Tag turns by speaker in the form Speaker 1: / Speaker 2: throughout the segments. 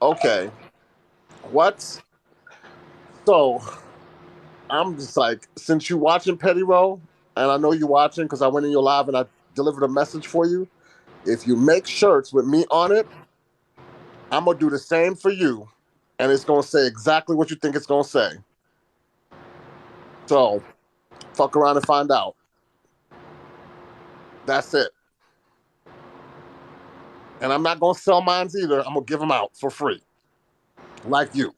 Speaker 1: Okay, what? So I'm just like, since you watching Petty Row, and I know you watching because I went in your live and I delivered a message for you. If you make shirts with me on it, I'm gonna do the same for you, and it's gonna say exactly what you think it's gonna say. So fuck around and find out. That's it. And I'm not gonna sell mines either. I'm gonna give them out for free, like you,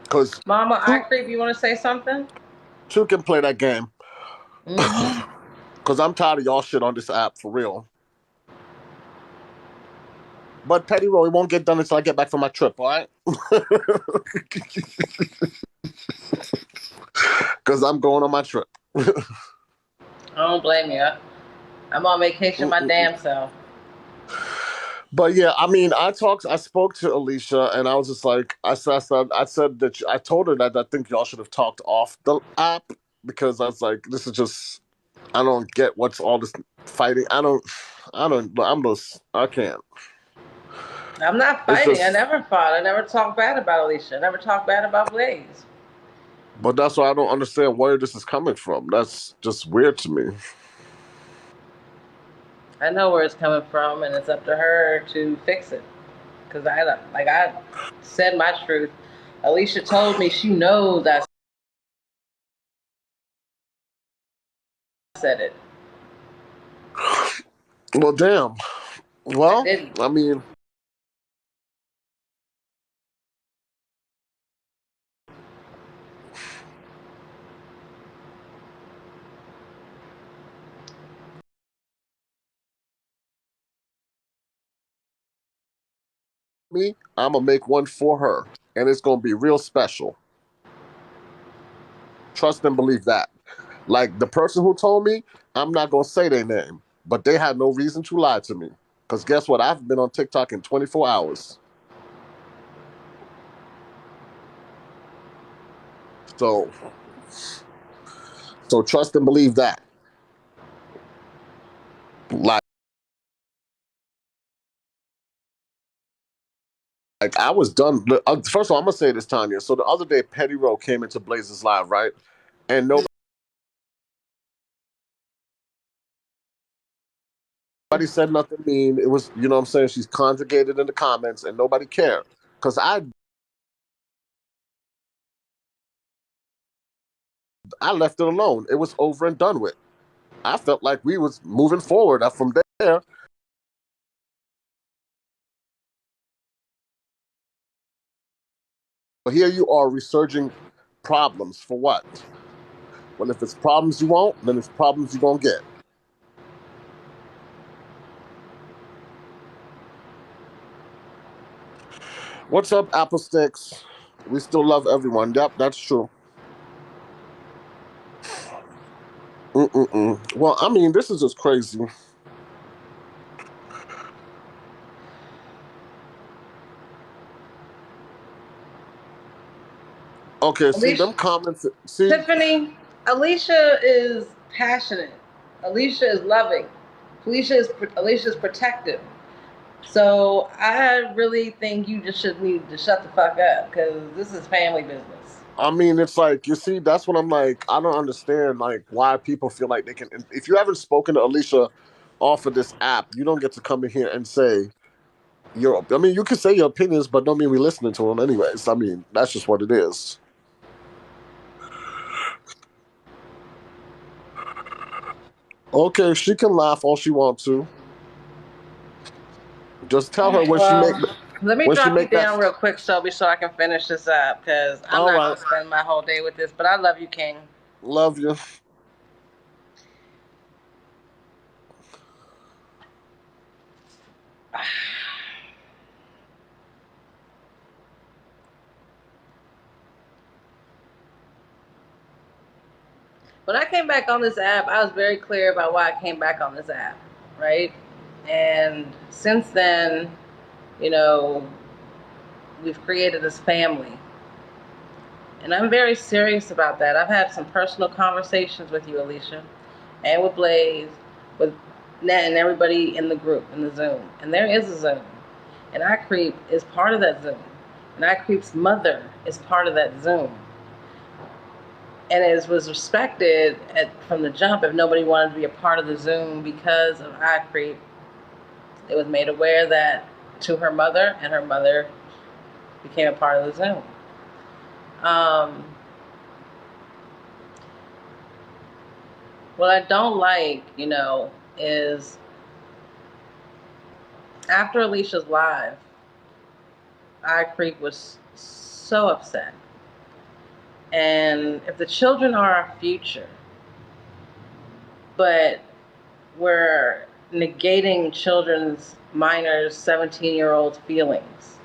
Speaker 1: because
Speaker 2: Mama, I
Speaker 1: two,
Speaker 2: creep, you want to say something?
Speaker 1: two can play that game.
Speaker 2: Mm-hmm.
Speaker 1: Because I'm tired of y'all shit on this app for real. But Petty Roy won't get done until I get back from my trip, all right? Because I'm going on my trip.
Speaker 2: I don't blame you. I'm on vacation my
Speaker 1: Mm-mm-mm.
Speaker 2: damn self.
Speaker 1: But yeah, I mean, I spoke to Alicia, and I was just like, I said that I told her that I think y'all should have talked off the app because I was like, this is just, I don't get what's all this fighting. I can't.
Speaker 2: I'm not
Speaker 1: It's
Speaker 2: fighting. I
Speaker 1: just,
Speaker 2: never fought. I never talked bad about Alicia. I never talked bad about Blaze.
Speaker 1: but that's why I don't understand where this is coming from. That's just weird to me.
Speaker 2: I know where it's coming from, and it's up to her to fix it. Cause I said my truth. Alicia told me she knows I said it.
Speaker 1: Well, damn.
Speaker 2: I
Speaker 1: Well,
Speaker 2: didn't.
Speaker 1: I mean, me, I'm gonna make one for her, and it's gonna be real special. Trust and believe that. Like the person who told me, I'm not gonna say their name, but they had no reason to lie to me. Cause guess what? I've been on TikTok in 24 hours. So, so trust and believe that. Like I was done. First of all, I'm gonna say this, Tanya. So the other day, Petty Row came into Blazers Live, right? And nobody said nothing mean. It was, you know what I'm saying? She's conjugated in the comments and nobody cared. Because I left it alone. It was over and done with. I felt like we was moving forward from there. But here you are resurging problems for what? Well, if it's problems you want, then it's problems you're gonna get. What's up, Apple Sticks? We still love everyone. Yep, that's true. Mm-mm-mm. Well, I mean, this is just crazy. Okay, see
Speaker 2: Alicia,
Speaker 1: them comments. See,
Speaker 2: Tiffany, Alicia is passionate. Alicia is loving. Alicia is protective. So I really think you just should need to shut the fuck up because this is family business.
Speaker 1: I mean, it's like you see. That's what I'm like. I don't understand like why people feel like they can. If you haven't spoken to Alicia off of this app, you don't get to come in here and say your. I mean, you can say your opinions, but don't mean we listening to them anyways. I mean, that's just what it is. Okay, she can laugh all she wants to. Just tell her
Speaker 2: Well, let me
Speaker 1: when she
Speaker 2: drop you
Speaker 1: make that.
Speaker 2: down real quick, Shelby, so I can finish this up because I'm
Speaker 1: All
Speaker 2: not
Speaker 1: right,
Speaker 2: going to spend my whole day with this. But I love you, King.
Speaker 1: love you.
Speaker 2: When I came back on this app, I was very clear about why I came back on this app, right? And since then, you know, we've created this family. And I'm very serious about that. I've had some personal conversations with you, Alicia, and with Blaze, with Nat and everybody in the group, in the Zoom. And there is a Zoom. And iCreep is part of that Zoom. And iCreep's mother is part of that Zoom. And it was respected from the jump. If nobody wanted to be a part of the Zoom because of iCreep, it was made aware that to her mother, and her mother became a part of the Zoom. What I don't like, is after Alicia's live, iCreep was so upset. And if the children are our future, but we're negating children's, minors, 17-year-old feelings,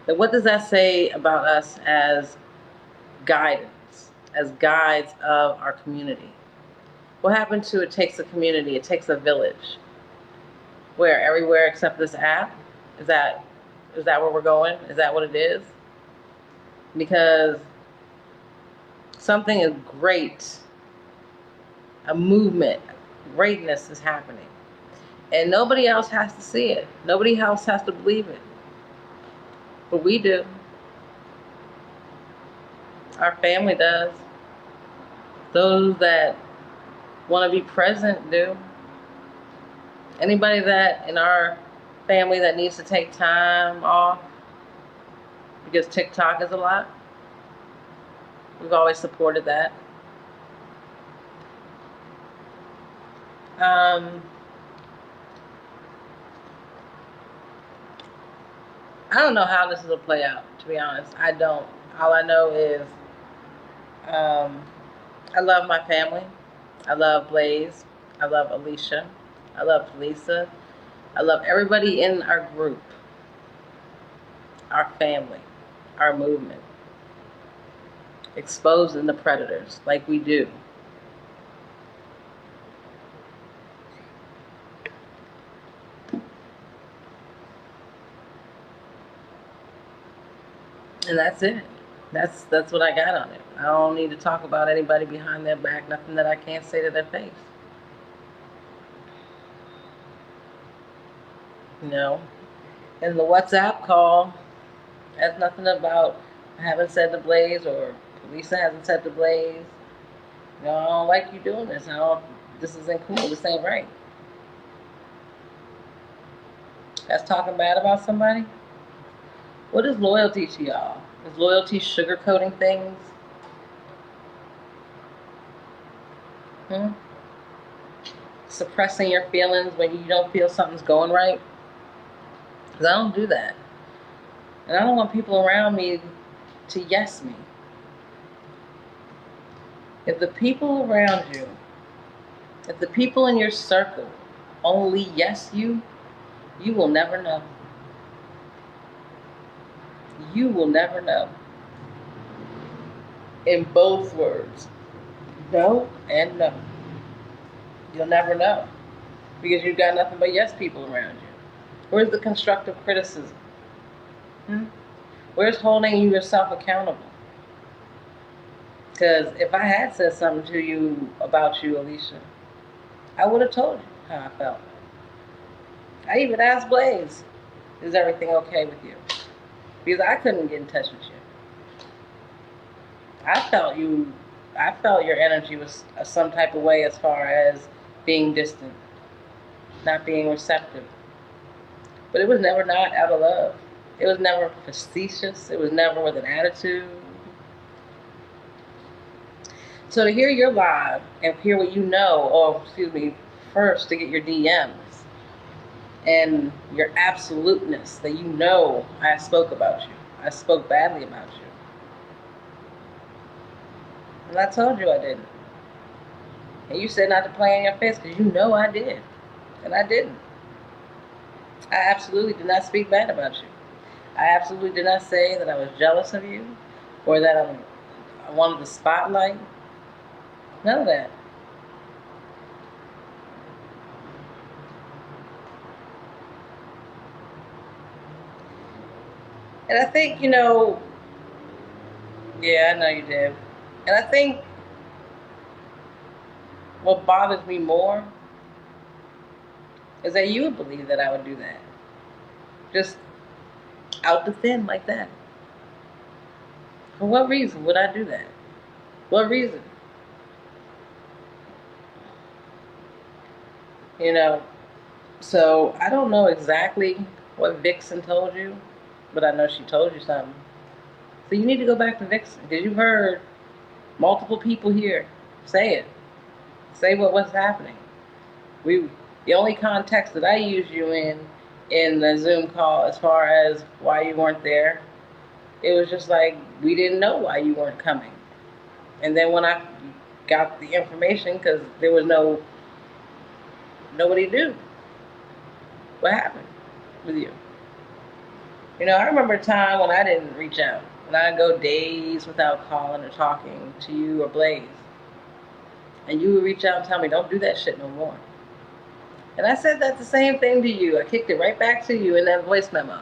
Speaker 2: then what does that say about us as guidance, as guides of our community? What happened to it takes a community, it takes a village? Where, everywhere except this app? Is that where we're going? Is that what it is? Because something is great, a movement, greatness is happening. And nobody else has to see it. Nobody else has to believe it. But we do. Our family does. Those that want to be present do. Anybody that in our family that needs to take time off because TikTok is a lot, we've always supported that. I don't know how this will play out, to be honest. I don't. All I know is I love my family. I love Blaze. I love Alicia. I love Lisa. I love everybody in our group, our family, our movement, exposing the predators like we do. And that's it. That's what I got on it. I don't need to talk about anybody behind their back, nothing that I can't say to their face. And the WhatsApp call has nothing about, I haven't said to Blaze, or Lisa hasn't said to Blaze, I don't like you doing this. This isn't cool. This ain't right. That's talking bad about somebody? What is loyalty to y'all? Is loyalty sugarcoating things? Suppressing your feelings when you don't feel something's going right? Because I don't do that. And I don't want people around me to yes me. If the people around you, if the people in your circle only yes you, you will never know. You will never know. In both words, no and no. You'll never know. Because you've got nothing but yes people around you. Where's the constructive criticism? Where's holding yourself accountable? Because if I had said something to you about you, Alicia, I would have told you how I felt. I even asked Blaze, is everything okay with you? Because I couldn't get in touch with you. I felt your energy was some type of way as far as being distant, not being receptive. But it was never not out of love. It was never facetious. It was never with an attitude. So to hear your live and hear what first to get your DMs and your absoluteness that I spoke about you. I spoke badly about you. And I told you I didn't. And you said not to play in your face because I did. And I didn't. I absolutely did not speak bad about you. I absolutely did not say that I was jealous of you or that I wanted the spotlight. None of that. And I think, yeah, I know you did. And I think what bothers me more is that you would believe that I would do that. Just out the thin like that. For what reason would I do that? What reason? You know, so I don't know exactly what Vixen told you, but I know she told you something. So you need to go back to Vixen because you've heard multiple people here say it. Say what's happening. We the only context that I used you in the Zoom call as far as why you weren't there, it was just like we didn't know why you weren't coming. And then when I got the information, because there was nobody knew what happened with you. You know, I remember a time when I didn't reach out, when I'd go days without calling or talking to you or Blaze, and you would reach out and tell me, "Don't do that shit no more." And I said that the same thing to you. I kicked it right back to you in that voice memo.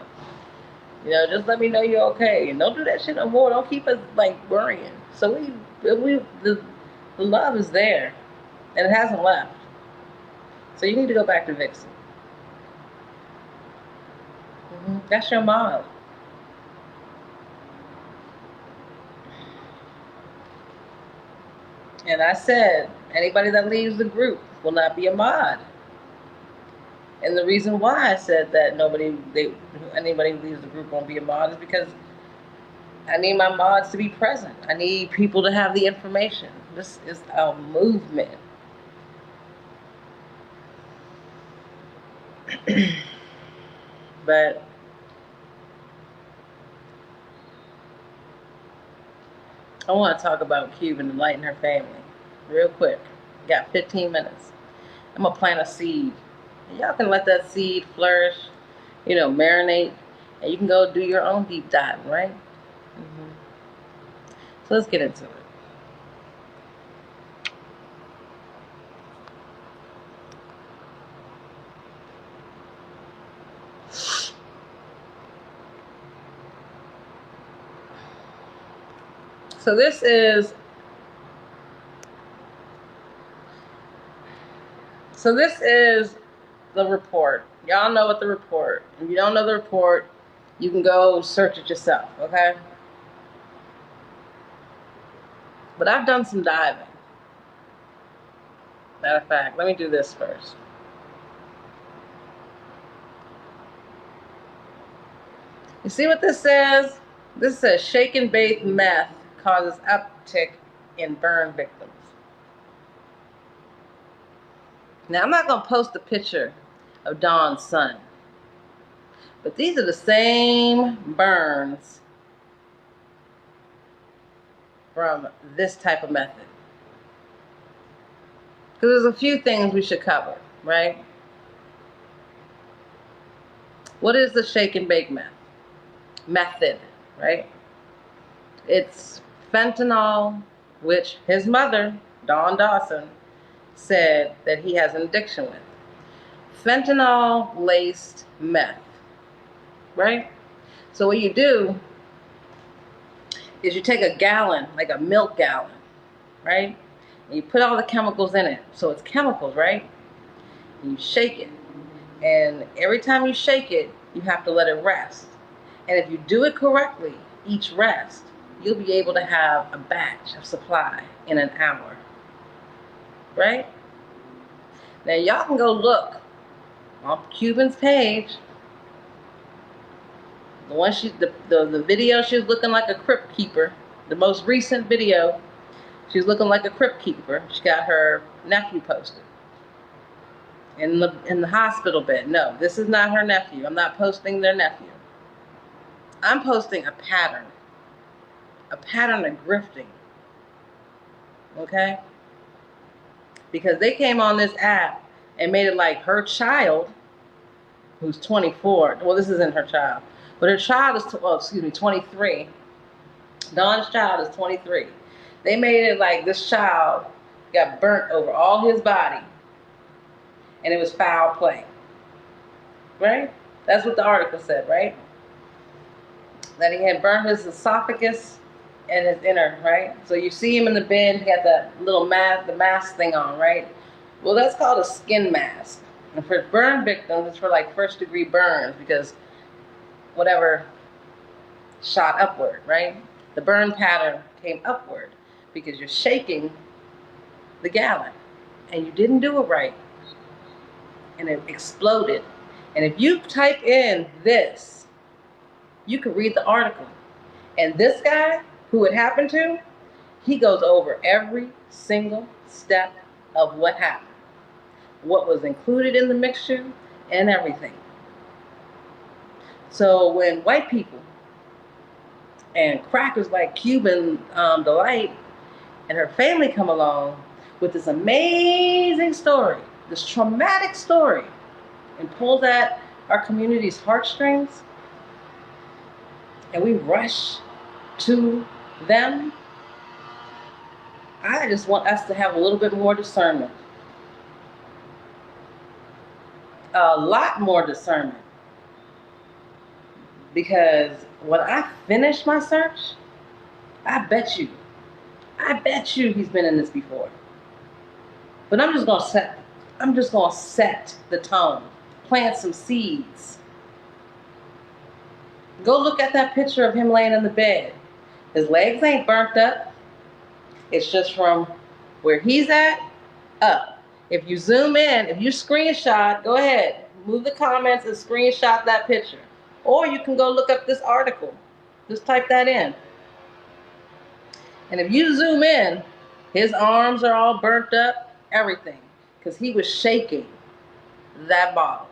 Speaker 2: You know, just let me know you're okay, and don't do that shit no more. Don't keep us like worrying. So the love is there, and it hasn't left. So you need to go back to Vixen. That's your mod. And I said, anybody that leaves the group will not be a mod. And the reason why I said that anybody who leaves the group won't be a mod is because I need my mods to be present. I need people to have the information. This is a movement. But I want to talk about Cuban and Light and her family real quick. Got 15 minutes. I'm going to plant a seed. And y'all can let that seed flourish, marinate, and you can go do your own deep dive, right? So let's get into it. So this is the report. Y'all know what the report. If you don't know the report, you can go search it yourself, okay? But I've done some diving. Matter of fact, let me do this first. You see what this says? This says shake and bake meth causes uptick in burn victims. Now, I'm not going to post a picture of Dawn's son, but these are the same burns from this type of method. Because there's a few things we should cover, right? What is the shake and bake method, right? It's fentanyl, which his mother, Dawn Dawson, said that he has an addiction with. Fentanyl-laced meth, right? So what you do is you take a gallon, like a milk gallon, right? And you put all the chemicals in it. So it's chemicals, right? And you shake it. And every time you shake it, you have to let it rest. And if you do it correctly, each rest, you'll be able to have a batch of supply in an hour. Right? Now y'all can go look on Cuban's page. The video she was looking like a crypt keeper. The most recent video, she's looking like a crypt keeper. She got her nephew posted in the hospital bed. No, this is not her nephew. I'm not posting their nephew. I'm posting a pattern of grifting. Okay? Because they came on this app and made it like her child, who's 24. Well, this isn't her child, but her child is 23. Dawn's child is 23. They made it like this child got burnt over all his body, and it was foul play. Right? That's what the article said, right? That he had burned his esophagus and his inner, right? So you see him in the bed, he got that little mask, the mask thing on, right? Well, that's called a skin mask. And for burn victims, it's for like first degree burns because whatever shot upward, right? The burn pattern came upward because you're shaking the gallon and you didn't do it right and it exploded. And if you type in this, you can read the article. And this guy who it happened to, he goes over every single step of what happened, what was included in the mixture, and everything. So when white people and crackers like Cuban Delight and her family come along with this amazing story, this traumatic story, and pulls at our community's heartstrings, and we rush to them, I just want us to have a little bit more discernment. A lot more discernment. Because when I finish my search, I bet you he's been in this before. But I'm just gonna set the tone, plant some seeds. Go look at that picture of him laying in the bed. His legs ain't burnt up. It's just from where he's at, up. If you zoom in, if you screenshot, go ahead, move the comments and screenshot that picture. Or you can go look up this article. Just type that in. And if you zoom in, his arms are all burnt up, everything. Because he was shaking that bottle.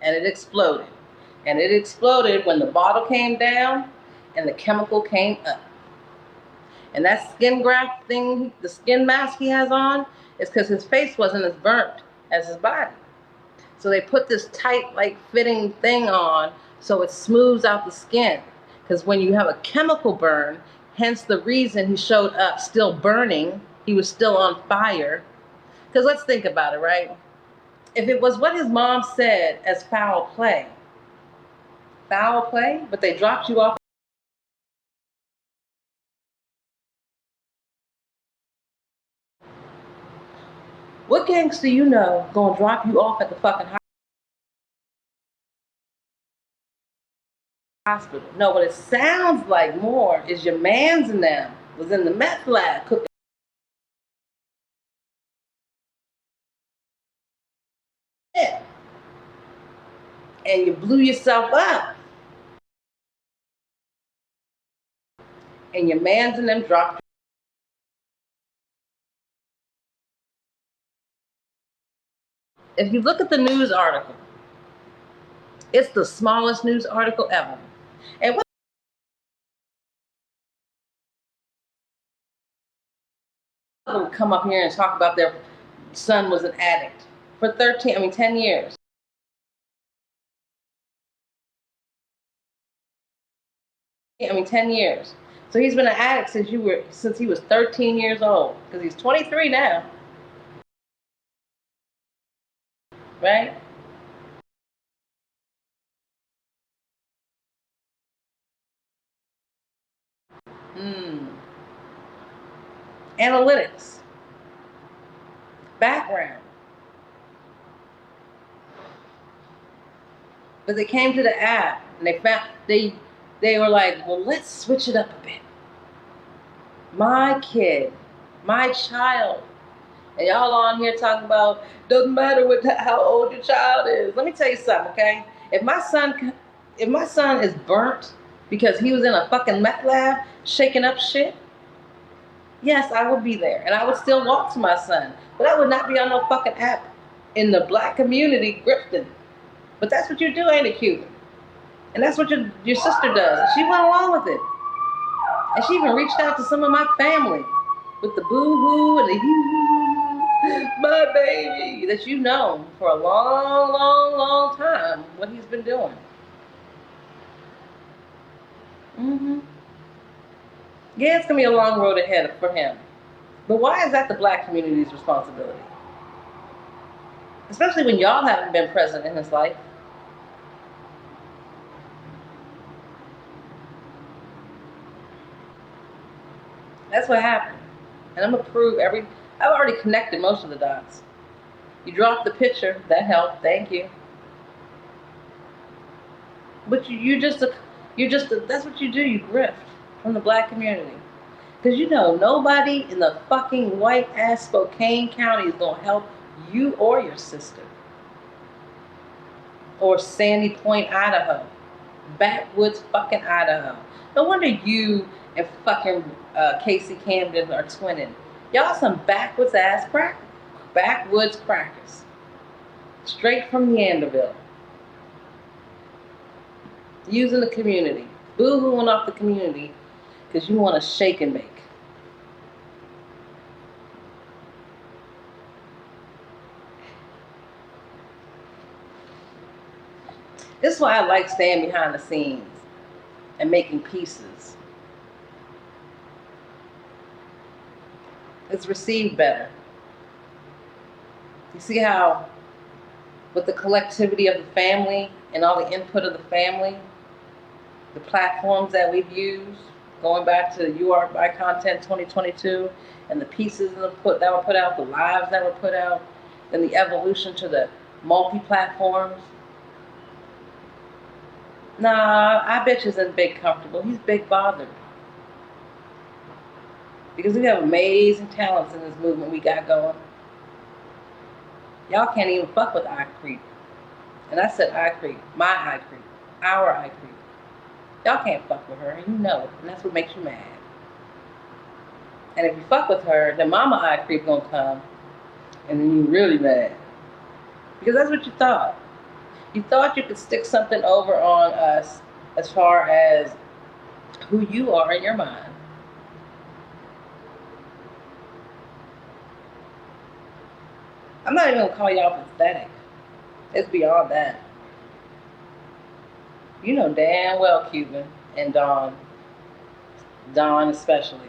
Speaker 2: And it exploded. And it exploded when the bottle came down and the chemical came up. And that skin graft thing, the skin mask he has on, is because his face wasn't as burnt as his body. So they put this tight, like, fitting thing on so it smooths out the skin. Because when you have a chemical burn, hence the reason he showed up still burning, he was still on fire. Because let's think about it, right? If it was what his mom said as foul play, but they dropped you off. What gangster you know gonna drop you off at the fucking hospital? No, what it sounds like more is your mans and them was in the meth lab cooking. And you blew yourself up. And your mans and them dropped. If you look at the news article, it's the smallest news article ever. And what would come up here and talk about their son was an addict for 10 years. 10 years. So he's been an addict since he was 13 years old, because he's 23 now. Right? Analytics. Background. But they came to the app and they were like, well, let's switch it up a bit. My kid, my child. And y'all on here talking about, doesn't matter how old your child is. Let me tell you something, okay? If my son is burnt because he was in a fucking meth lab shaking up shit, yes, I would be there. And I would still walk to my son. But I would not be on no fucking app in the black community grifting. But that's what you do, ain't it, Cuban? And that's what your sister does. And she went along with it. And she even reached out to some of my family with the boo-hoo and the hoo-hoo, my baby, that you know for a long, long, long time what he's been doing. Yeah, it's going to be a long road ahead for him. But why is that the black community's responsibility? Especially when y'all haven't been present in his life. That's what happened. And I'm going to prove I've already connected most of the dots. You dropped the picture, that helped, thank you. But That's what you do. You grift from the black community. Because you know, nobody in the fucking white ass Spokane County is going to help you or your sister. Or Sandy Point, Idaho. Backwoods fucking Idaho. No wonder you and fucking Casey Camden are twinning. Y'all some backwoods ass crackers. Backwoods crackers. Straight from Neanderville. Using the community. Boo-hooing off the community because you want to shake and bake. This is why I like staying behind the scenes and making pieces. It's received better. You see how, with the collectivity of the family and all the input of the family, the platforms that we've used, going back to You Are My Content 2022, and the pieces that were put out, the lives that were put out, and the evolution to the multi-platforms. Nah, I bitch isn't big comfortable. He's big bothered. Because we have amazing talents in this movement we got going. Y'all can't even fuck with eye creep. And I said eye creep, my eye creep, our eye creep. Y'all can't fuck with her, and you know it, and that's what makes you mad. And if you fuck with her, then mama eye creep gonna come, and then you really mad. Because that's what you thought. You thought you could stick something over on us as far as who you are in your mind. I'm not even gonna call y'all pathetic. It's beyond that. You know damn well Cuban and Don especially.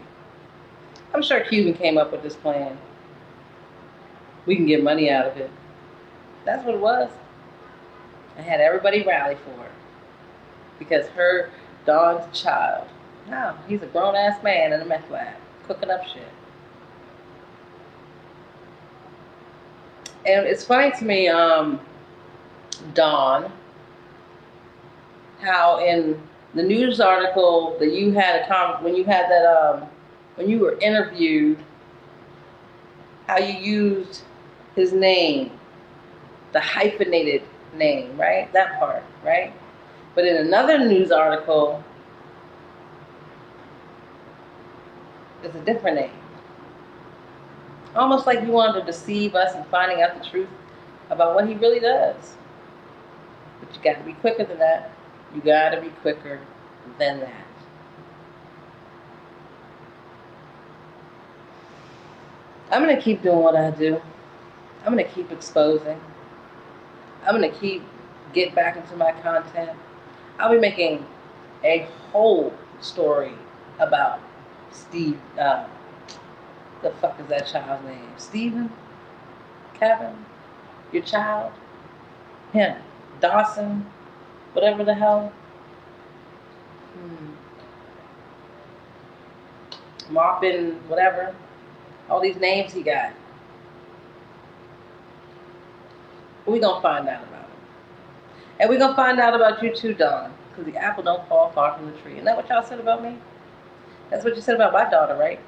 Speaker 2: I'm sure Cuban came up with this plan. We can get money out of it. That's what it was. I had everybody rally for her. Because Don's a child. No, he's a grown ass man in a meth lab, cooking up shit. And it's funny to me, Don, how in the news article that you had when you had that when you were interviewed, how you used his name, the hyphenated name, right? That part, right? But in another news article, it's a different name. Almost like you wanted to deceive us in finding out the truth about what he really does. But you got to be quicker than that. You got to be quicker than that. I'm going to keep doing what I do. I'm going to keep exposing. I'm going to keep getting back into my content. I'll be making a whole story about Steve. The fuck is that child's name? Steven? Kevin? Your child? Him? Dawson? Whatever the hell? Marpin, whatever. All these names he got. We're going to find out about him. And we're going to find out about you too, Don. Because the apple don't fall far from the tree. Isn't that what y'all said about me? That's what you said about my daughter, right?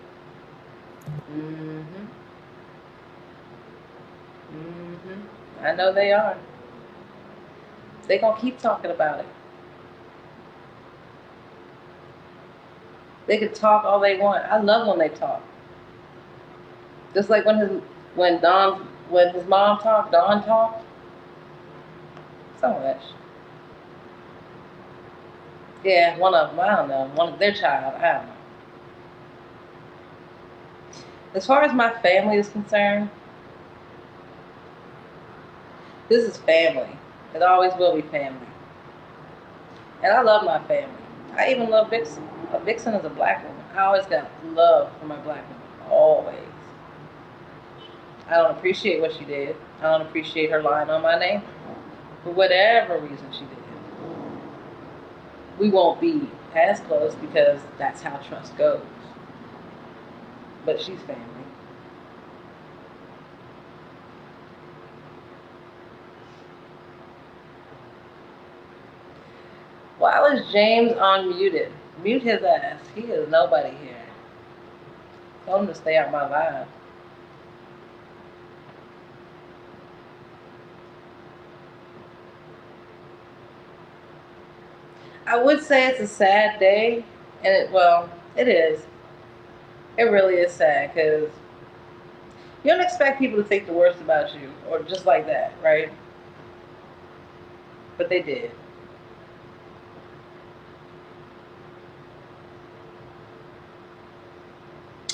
Speaker 2: Mm-hmm. Mm-hmm. I know they are. They're going to keep talking about it. They can talk all they want. I love when they talk. Just like when his mom talked, Dawn talked. So much. Yeah, one of them, I don't know. One of their child, I don't know. As far as my family is concerned, this is family. It always will be family. And I love my family. I even love Vixen. Vixen is a black woman. I always got love for my black woman. Always. I don't appreciate what she did. I don't appreciate her lying on my name. For whatever reason she did. We won't be as close because that's how trust goes. But she's family. Why is James unmuted? Mute his ass. He is nobody here. Tell him to stay out my live. I would say it's a sad day, and it is. It really is sad because you don't expect people to think the worst about you or just like that, right? But they did.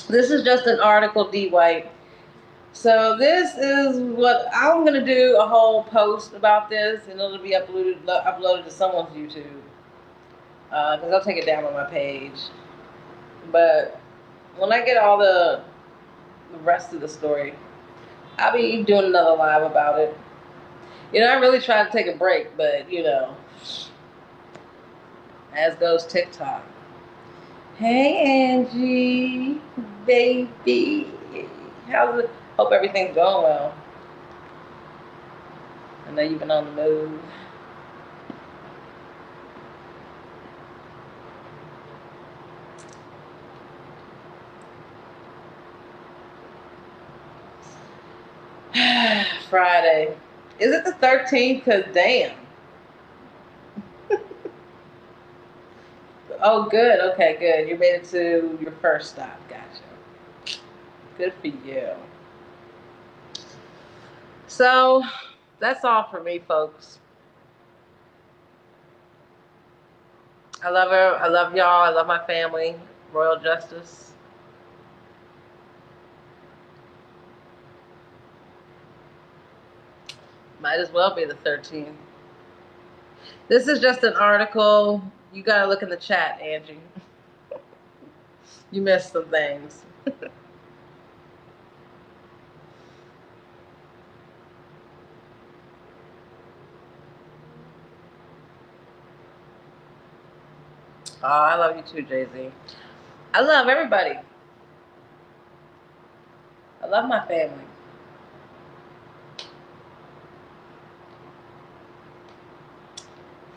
Speaker 2: This is just an article, D. White. So this is what I'm gonna do a whole post about this, and it'll be uploaded to someone's YouTube because I'll take it down on my page. But when I get all the rest of the story, I'll be doing another live about it. I really tried to take a break, but as goes TikTok. Hey Angie, baby, how's it? Hope everything's going well. I know you've been on the move. Friday. Is it the 13th? Because damn. Oh, good. Okay, good. You made it to your first stop. Gotcha. Good for you. So, that's all for me, folks. I love her. I love y'all. I love my family. Royal Justice. Might as well be the 13th. This is just an article. You gotta look in the chat, Angie. You missed some things. Oh, I love you too, Jay-Z. I love everybody. I love my family.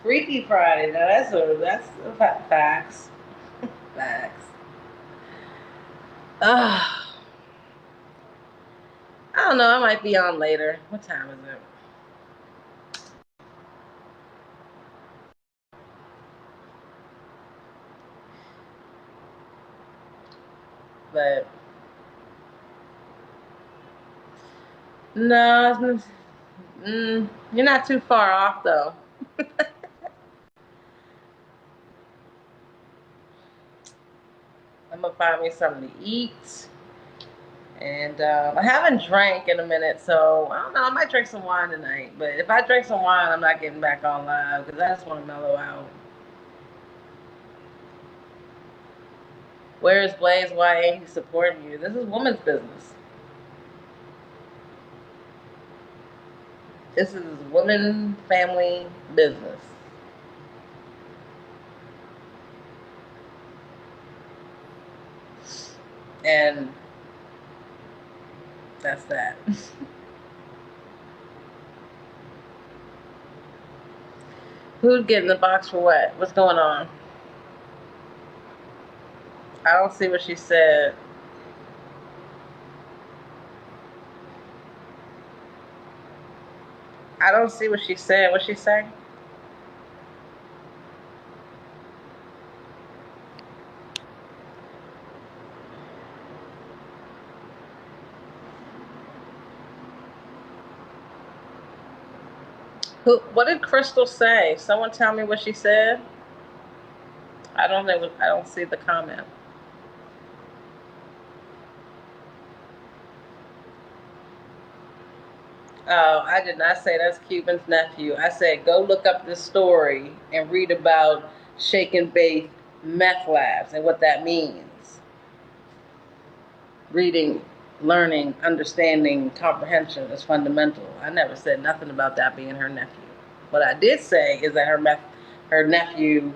Speaker 2: Freaky Friday. Now that's facts. Facts. I don't know. I might be on later. What time is it? But no, you're not too far off though. I'm gonna find me something to eat. And I haven't drank in a minute, so I don't know. I might drink some wine tonight. But if I drink some wine, I'm not getting back on live because I just want to mellow out. Where is Blaze? Why ain't he supporting you? This is woman's business. This is women family business. And that's that. Who'd get in the box for what? What's going on? I don't see what she said. I don't see what she said. What'd she say? What did Crystal say? Someone tell me what she said. I don't see the comment. Oh, I did not say that's Cuban's nephew. I said go look up this story and read about shake and bake meth labs and what that means. Reading, learning, understanding, comprehension is fundamental. I never said nothing about that being her nephew. What I did say is that her nephew